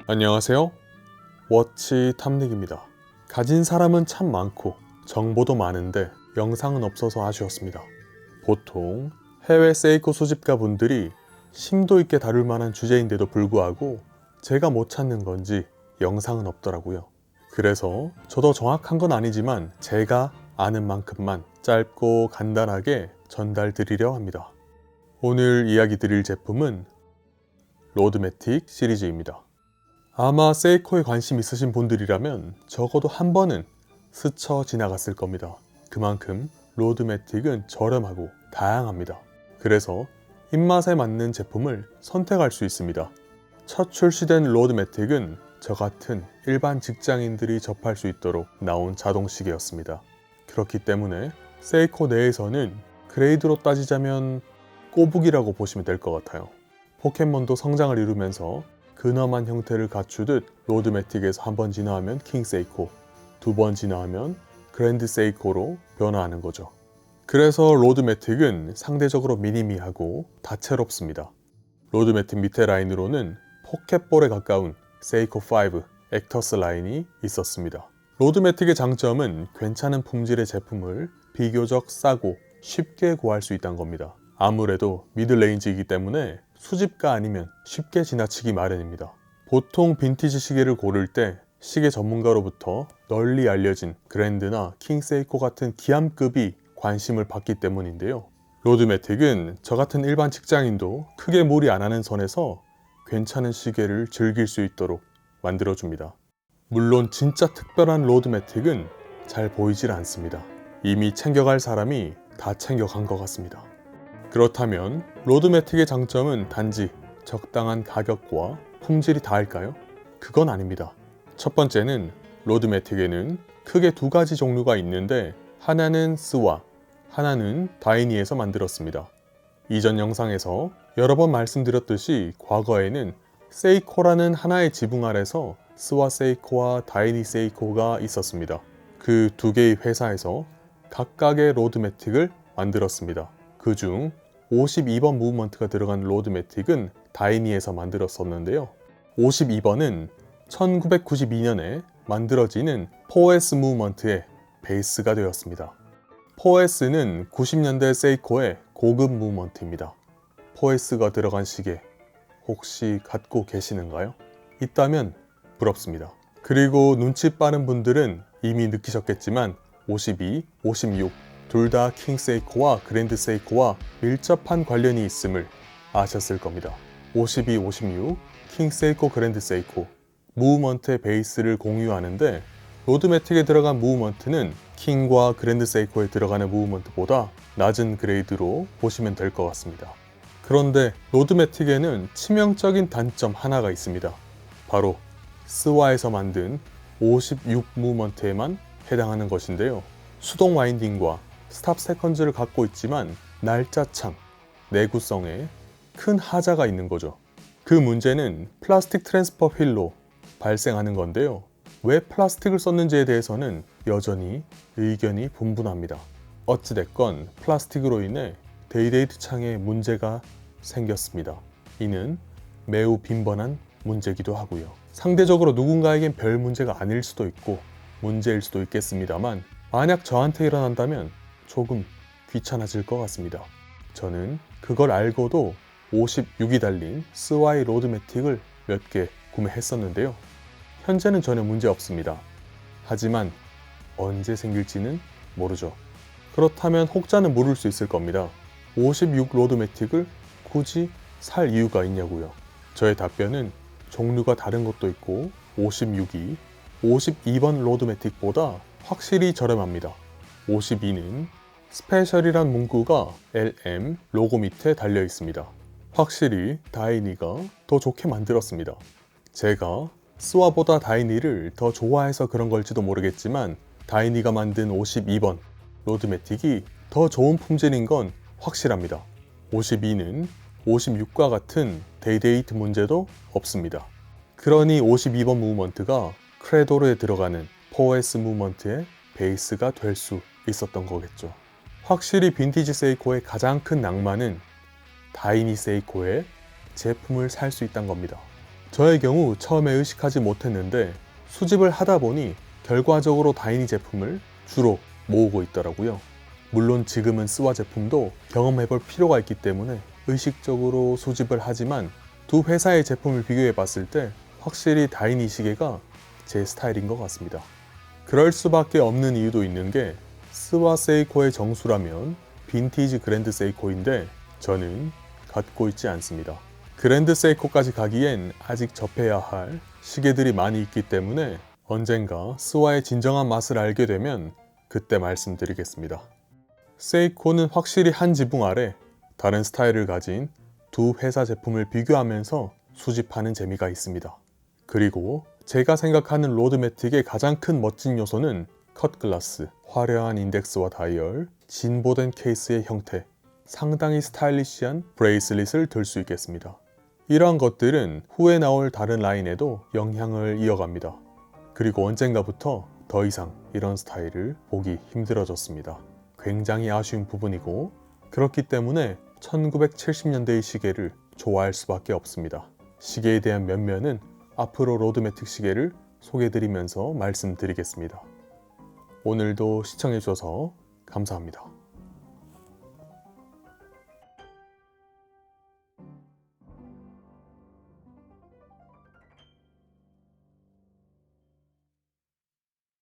안녕하세요. 워치 탐닉입니다. 가진 사람은 참 많고 정보도 많은데 영상은 없어서 아쉬웠습니다. 보통 해외 세이코 수집가 분들이 심도 있게 다룰 만한 주제인데도 불구하고 제가 못 찾는 건지 영상은 없더라고요. 그래서 저도 정확한 건 아니지만 제가 아는 만큼만 짧고 간단하게 전달드리려 합니다. 오늘 이야기 드릴 제품은 로드매틱 시리즈입니다. 아마 세이코에 관심 있으신 분들이라면 적어도 한 번은 스쳐 지나갔을 겁니다. 그만큼 로드매틱은 저렴하고 다양합니다. 그래서 입맛에 맞는 제품을 선택할 수 있습니다. 첫 출시된 로드매틱은 저 같은 일반 직장인들이 접할 수 있도록 나온 자동시계였습니다. 그렇기 때문에 세이코 내에서는 그레이드로 따지자면 꼬북이라고 보시면 될 것 같아요. 포켓몬도 성장을 이루면서 근엄한 형태를 갖추듯 로드매틱에서 한 번 진화하면 킹 세이코, 두 번 진화하면 그랜드 세이코로 변화하는 거죠. 그래서 로드매틱은 상대적으로 미니미하고 다채롭습니다. 로드매틱 밑에 라인으로는 포켓볼에 가까운 세이코 5 액터스 라인이 있었습니다. 로드매틱의 장점은 괜찮은 품질의 제품을 비교적 싸고 쉽게 구할 수 있다는 겁니다. 아무래도 미들레인지이기 때문에 수집가 아니면 쉽게 지나치기 마련입니다. 보통 빈티지 시계를 고를 때 시계 전문가로부터 널리 알려진 그랜드나 킹세이코 같은 기암급이 관심을 받기 때문인데요. 로드매틱은 저 같은 일반 직장인도 크게 무리 안 하는 선에서 괜찮은 시계를 즐길 수 있도록 만들어줍니다. 물론 진짜 특별한 로드매틱은 잘 보이질 않습니다. 이미 챙겨갈 사람이 다 챙겨간 것 같습니다. 그렇다면 로드매틱의 장점은 단지 적당한 가격과 품질이 다일까요? 그건 아닙니다. 첫 번째는 로드매틱에는 크게 두 가지 종류가 있는데 하나는 스와, 하나는 다이니에서 만들었습니다. 이전 영상에서 여러 번 말씀드렸듯이 과거에는 세이코라는 하나의 지붕 아래서 스와 세이코와 다이니 세이코가 있었습니다. 그 두 개의 회사에서 각각의 로드매틱을 만들었습니다. 그중 52번 무브먼트가 들어간 로드매틱은 다이니에서 만들었었는데요. 52번은 1992년에 만들어지는 4S 무브먼트의 베이스가 되었습니다. 4S는 90년대 세이코의 고급 무브먼트입니다. 4S가 들어간 시계 혹시 갖고 계시는가요? 있다면 부럽습니다. 그리고 눈치 빠른 분들은 이미 느끼셨겠지만 52, 56 둘 다 킹 세이코와 그랜드 세이코와 밀접한 관련이 있음을 아셨을 겁니다. 52, 56, 킹 세이코, 그랜드 세이코 무브먼트의 베이스를 공유하는데 로드매틱에 들어간 무브먼트는 킹과 그랜드 세이코에 들어가는 무브먼트보다 낮은 그레이드로 보시면 될 것 같습니다. 그런데 로드매틱에는 치명적인 단점 하나가 있습니다. 바로 스와에서 만든 56 무브먼트에만 해당하는 것인데요. 수동 와인딩과 스탑 세컨즈를 갖고 있지만 날짜창, 내구성에 큰 하자가 있는 거죠. 그 문제는 플라스틱 트랜스퍼 휠로 발생하는 건데요. 왜 플라스틱을 썼는지에 대해서는 여전히 의견이 분분합니다. 어찌됐건 플라스틱으로 인해 데이데이트 창에 문제가 생겼습니다. 이는 매우 빈번한 문제이기도 하고요. 상대적으로 누군가에겐 별 문제가 아닐 수도 있고 문제일 수도 있겠습니다만 만약 저한테 일어난다면 조금 귀찮아질 것 같습니다. 저는 그걸 알고도 56이 달린 스와이 로드매틱을 몇 개 구매했었는데요. 현재는 전혀 문제 없습니다. 하지만 언제 생길지는 모르죠. 그렇다면 혹자는 물을 수 있을 겁니다. 56 로드매틱을 굳이 살 이유가 있냐고요. 저의 답변은 종류가 다른 것도 있고 56이 52번 로드매틱보다 확실히 저렴합니다. 52는 스페셜이란 문구가 LM 로고 밑에 달려 있습니다. 확실히 다이니가 더 좋게 만들었습니다. 제가 스와보다 다이니를 더 좋아해서 그런 걸지도 모르겠지만 다이니가 만든 52번 로드매틱이 더 좋은 품질인 건 확실합니다. 52는 56과 같은 데이데이트 문제도 없습니다. 그러니 52번 무브먼트가 크레도르에 들어가는 4S 무브먼트의 베이스가 될 수 있었던 거겠죠. 확실히 빈티지 세이코의 가장 큰 낭만은 다이니 세이코의 제품을 살 수 있다는 겁니다. 저의 경우 처음에 의식하지 못했는데 수집을 하다 보니 결과적으로 다이니 제품을 주로 모으고 있더라고요. 물론 지금은 스와 제품도 경험해볼 필요가 있기 때문에 의식적으로 수집을 하지만 두 회사의 제품을 비교해 봤을 때 확실히 다이니 시계가 제 스타일인 것 같습니다. 그럴 수밖에 없는 이유도 있는 게 스와 세이코의 정수라면 빈티지 그랜드 세이코인데 저는 갖고 있지 않습니다. 그랜드 세이코까지 가기엔 아직 접해야 할 시계들이 많이 있기 때문에 언젠가 스와의 진정한 맛을 알게 되면 그때 말씀드리겠습니다. 세이코는 확실히 한 지붕 아래 다른 스타일을 가진 두 회사 제품을 비교하면서 수집하는 재미가 있습니다. 그리고 제가 생각하는 로드매틱의 가장 큰 멋진 요소는 컷글라스, 화려한 인덱스와 다이얼, 진보된 케이스의 형태, 상당히 스타일리시한 브레이슬릿을 들 수 있겠습니다. 이러한 것들은 후에 나올 다른 라인에도 영향을 이어갑니다. 그리고 언젠가부터 더 이상 이런 스타일을 보기 힘들어졌습니다. 굉장히 아쉬운 부분이고 그렇기 때문에 1970년대의 시계를 좋아할 수밖에 없습니다. 시계에 대한 면면은 앞으로 로드매틱 시계를 소개해드리면서 말씀드리겠습니다. 오늘도 시청해주셔서 감사합니다.